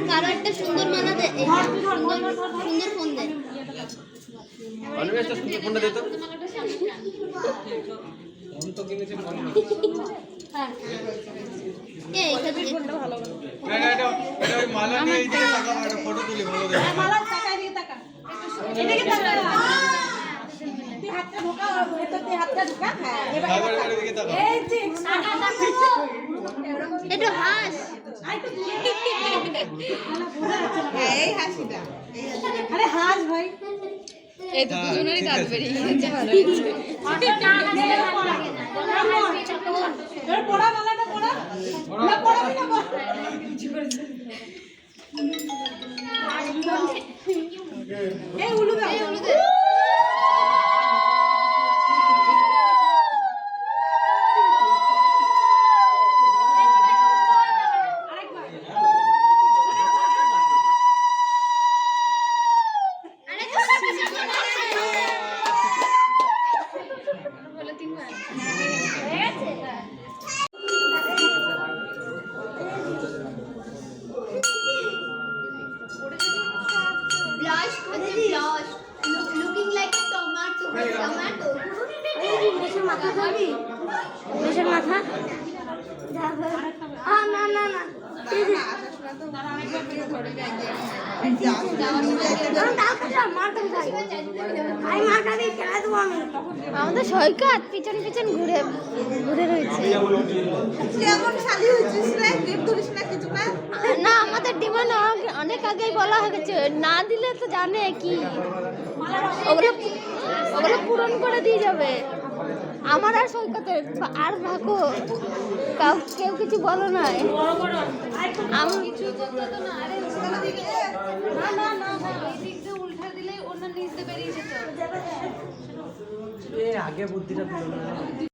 কারো একটা সুন্দর মালা দে, সুন্দর ফোন দে। একটা সুন্দর ফোনটা দে তো। ফোন তো কিনেছে ফোন না। হ্যাঁ এই ফোনটা ভালো ভালো। এটা ওই মালা নিয়ে এই যে টাকা একটা ফটো তুলি ভালো দেখে। মালা টাকা দিয়ে টাকা। এদিকে টাকা। তুই হাতটা ঢোকা, ভেতর দিয়ে হাতটা ঢোকা। হ্যাঁ এবার এদিকে তাকা। এই যে টাকা একটু হাস। এই হাসিটা। আরে হাস ভাই। এই তো দুজনেরই দাঁত বেরিয়ে গেছে, ভালো হয়েছে। এবার পড়া মালাটা পড়া। না পড়াবি না বল। এই উলু দাও। এই উলু দে। Looking like a tomato. মাথা খাবি? দেশের মাথা? না না না আমাদের সৈকত পিছন পিছন ঘুরে ঘুরে রয়েছে। না আমাদের ডিমান্ড অনেক আগেই বলা হয়ে গেছে, না দিলে তো জানে কি ওগুলো ওগুলো পূরণ করে দিয়ে যাবে। আমার আর সৈকতের আর ভাগো কেউ কিছু বলো না। আমি কিছু করতে তো না। আরে না না না না এই দিক দিয়ে উল্টা দিলে অন্য নিচ দিয়ে বেরিয়ে যেত। আগে বুদ্ধিটা দিল না।